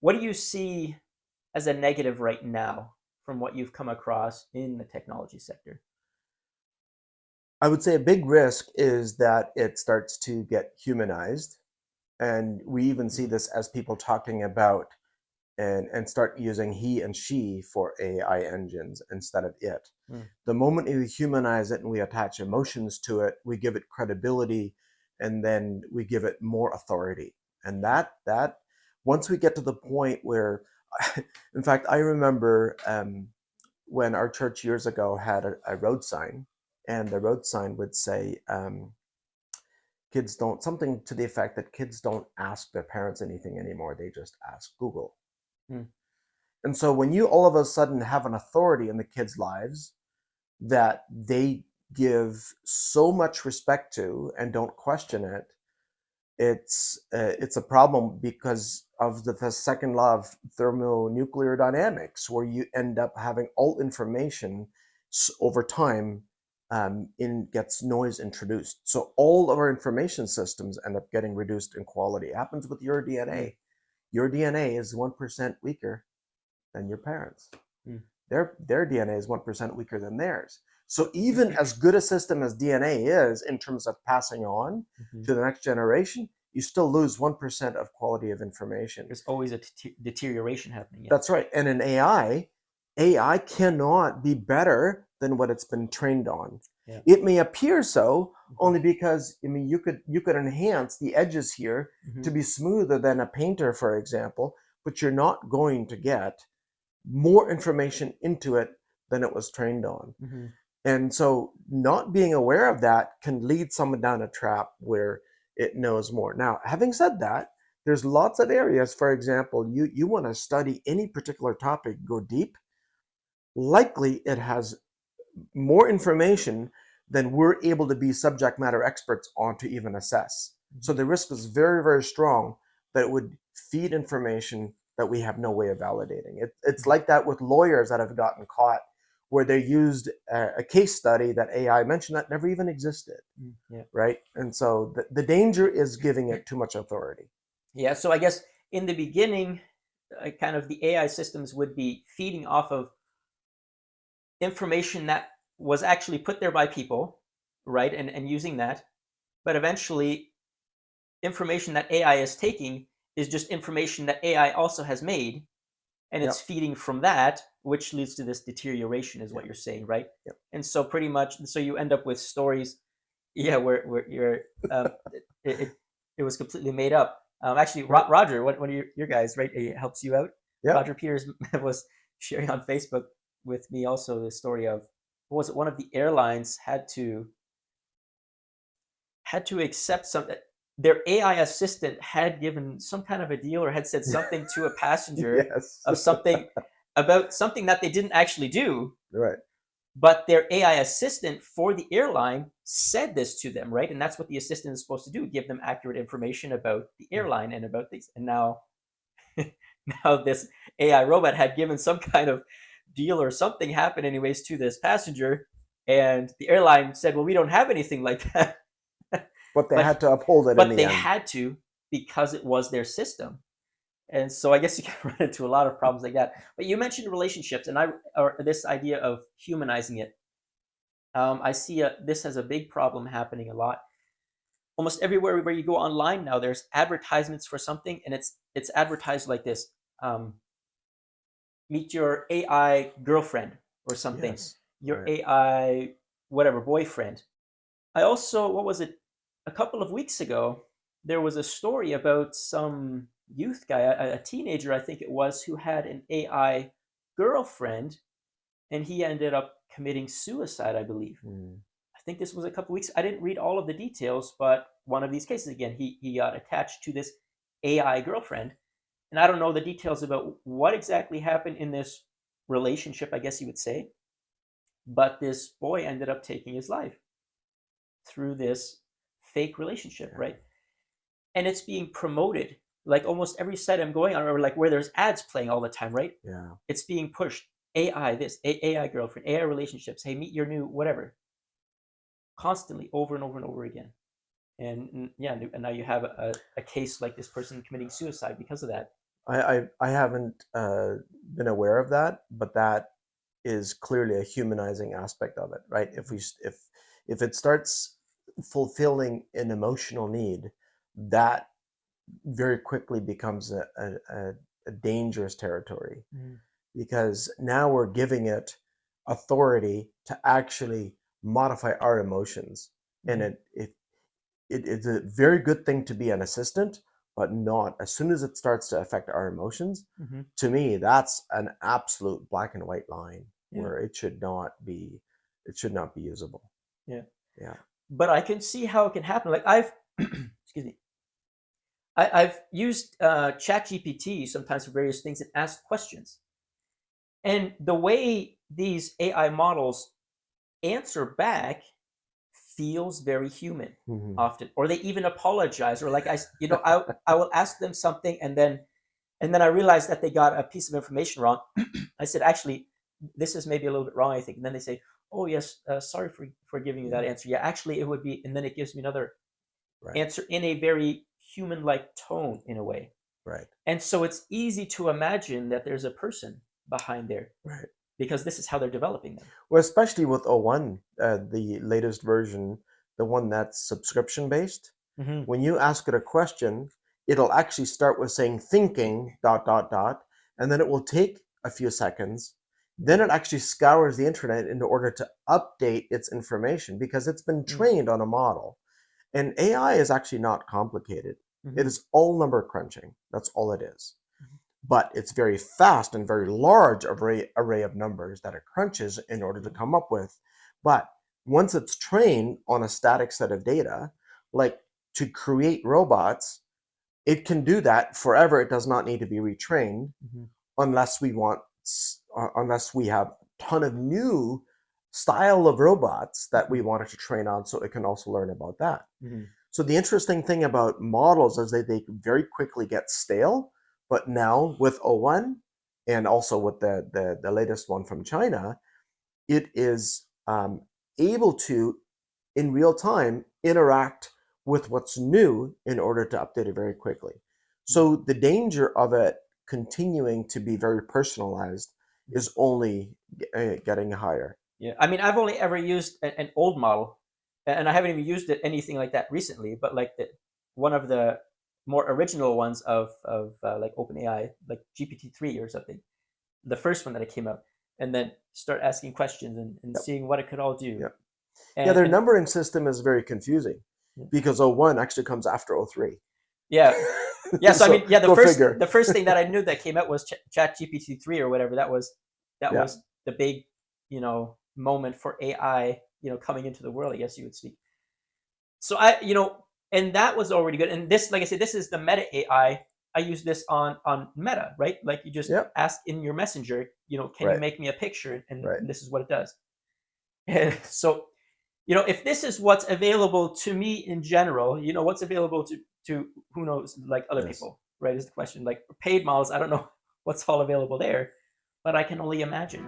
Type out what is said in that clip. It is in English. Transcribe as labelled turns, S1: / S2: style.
S1: what do you see as a negative right now from what you've come across in the technology sector?
S2: I would say a big risk is that it starts to get humanized. And we even see this as people talking about and start using he and she for AI engines instead of it.
S1: Mm.
S2: The moment we humanize it and we attach emotions to it, we give it credibility, and then we give it more authority. And that once we get to the point where, in fact, I remember when our church years ago had a road sign, and the road sign would say, kids don't, something to the effect that kids don't ask their parents anything anymore, they just ask Google.
S1: Mm.
S2: And so when you all of a sudden have an authority in the kids' lives that they give so much respect to and don't question it, it's a problem because of the second law of thermonuclear dynamics, where you end up having all information over time, in gets noise introduced. So all of our information systems end up getting reduced in quality. It happens with your
S1: Mm.
S2: DNA. Your DNA is 1% weaker than your parents.
S1: Mm.
S2: Their DNA is 1% weaker than theirs. So even as good a system as DNA is in terms of passing on
S1: Mhm.
S2: to the next generation, you still lose 1% of quality of information.
S1: There's always a deterioration happening. Yeah.
S2: That's right. And in AI cannot be better than what it's been trained on.
S1: Yeah.
S2: It may appear so
S1: Mhm.
S2: only because, I mean, you could enhance the edges here
S1: Mhm.
S2: to be smoother than a painter, for example, but you're not going to get more information into it than it was trained on.
S1: Mhm.
S2: And so not being aware of that can lead someone down a trap where it knows more. Now, having said that, there's lots of areas, for example, you want to study any particular topic, go deep, likely it has more information than we're able to be subject matter experts on to even assess. So
S1: Mhm.
S2: the risk is very, very strong that it would feed information that we have no way of validating. It's
S1: Mhm.
S2: like that with lawyers that have gotten caught, where they used a case study that AI mentioned that never even existed,
S1: Mm. Yeah.
S2: right? And so the danger is giving it too much authority.
S1: Yeah. So I guess in the beginning, kind of the AI systems would be feeding off of information that was actually put there by people, right? And using that. But eventually, information that AI is taking is just information that AI also has made, and it's
S2: Yep,
S1: feeding from that, which leads to this deterioration, is what
S2: yep,
S1: you're saying, right?
S2: yep.
S1: And so pretty much, so you end up with stories, yeah, where you're, it was completely made up. Actually,
S2: Right.
S1: Roger, one of your guys, right, it helps you out.
S2: Yep.
S1: Roger Peters was sharing on Facebook with me also the story of, what was it? One of the airlines had to accept some, their AI assistant had given some kind of a deal or had said something to a passenger
S2: Yes.
S1: of something, about something that they didn't actually do,
S2: Right.
S1: but their AI assistant for the airline said this to them, right? And that's what the assistant is supposed to do, give them accurate information about the airline and about these. And now, now this AI robot had given some kind of deal or something happened anyways to this passenger, and the airline said, "Well, we don't have anything like that."
S2: But they
S1: but
S2: had to uphold it in
S1: but
S2: the
S1: they
S2: end.
S1: had to, because it was their system. And so I guess you can run into a lot of problems like that. But you mentioned relationships, and or this idea of humanizing it. I see this as a big problem happening a lot. Almost everywhere where you go online now, there's advertisements for something, and it's advertised like this: um, meet your AI girlfriend or something,
S2: Yes.
S1: your
S2: Right.
S1: AI whatever boyfriend. I also, what was it? A couple of weeks ago, there was a story about some youth guy, a teenager, I think it was, who had an AI girlfriend, and he ended up committing suicide, I believe.
S2: Mm.
S1: I think this was a couple weeks. I didn't read all of the details, but one of these cases again, he got attached to this AI girlfriend, and I don't know the details about what exactly happened in this relationship, I guess you would say, but this boy ended up taking his life through this fake relationship,
S2: Yeah.
S1: right? And it's being promoted like almost every site I'm going on, or like where there's ads playing all the time, right?
S2: Yeah.
S1: It's being pushed. AI this, AI girlfriend, AI relationships. Hey, meet your new whatever. Constantly, over and over and over again. And yeah, and now you have a case like this person committing suicide because of that.
S2: I haven't been aware of that, but that is clearly a humanizing aspect of it, right? If it starts fulfilling an emotional need, that very quickly becomes a dangerous territory,
S1: Mm.
S2: because now we're giving it authority to actually modify our emotions, and
S1: Mhm.
S2: it's a very good thing to be an assistant, but not as soon as it starts to affect our emotions.
S1: Mhm.
S2: To me, that's an absolute black and white line
S1: Yeah.
S2: where it should not be usable.
S1: Yeah.
S2: Yeah.
S1: But I can see how it can happen. Like I've, excuse me, I've used ChatGPT sometimes for various things and asked questions. And the way these AI models answer back feels very human
S2: Hmm.
S1: often, or they even apologize, or like I will ask them something, and then I realize that they got a piece of information wrong. I said, actually, this is maybe a little bit wrong, I think. And then they say, oh yes, sorry for giving you that answer. Yeah, actually, it would be, and then it gives me another
S2: Right.
S1: answer in a very human-like tone in a way.
S2: Right.
S1: And so it's easy to imagine that there's a person behind there
S2: Right.
S1: because this is how they're developing them.
S2: Well, especially with O1, the latest version, the one that's subscription based.
S1: Mm-hmm.
S2: When you ask it a question, it'll actually start with saying thinking dot dot dot, and then it will take a few seconds. Then it actually scours the internet in order to update its information because it's been trained on a model. And AI is actually not complicated. It
S1: Mm-hmm.
S2: is all number crunching. That's all it is. But it's very fast and very large array of numbers that it crunches in order to come up with. But once it's trained on a static set of data, like to create robots, it can do that forever. It does not need to be retrained
S1: Mm-hmm.
S2: unless unless we have a ton of new style of robots that we wanted to train on, so it can also learn about that.
S1: Mm-hmm.
S2: So the interesting thing about models is they very quickly get stale, but now with O1 and also with the latest one from China, it is able to, in real time, interact with what's new in order to update it very quickly. So the danger of it continuing to be very personalized is only getting higher.
S1: Yeah, I mean, I've only ever used an old model, and I haven't even used it anything like that recently. But like one of the more original ones of like OpenAI, like GPT-3 or something, the first one that it came out, and then start asking questions and
S2: Yep.
S1: seeing what it could all do.
S2: Yep. Yeah,
S1: And
S2: their numbering system is very confusing because O1 actually comes after O3.
S1: yeah, yeah. So I
S2: So
S1: mean, yeah,
S2: go figure.
S1: the first thing that I knew that came out was Chat GPT-3 or whatever. That
S2: Yeah.
S1: was the big, moment for AI, coming into the world, I guess you would speak. So and that was already good. And this, like I said, this is the Meta AI. I use this on Meta, right? Like you just
S2: Yep.
S1: ask in your messenger, can you
S2: Right.
S1: make me a picture? And
S2: Right.
S1: this is what it does. And so, if this is what's available to me in general, what's available to who knows, like other
S2: Yes.
S1: people, right? Is the question. Like paid models, I don't know what's all available there, but I can only imagine.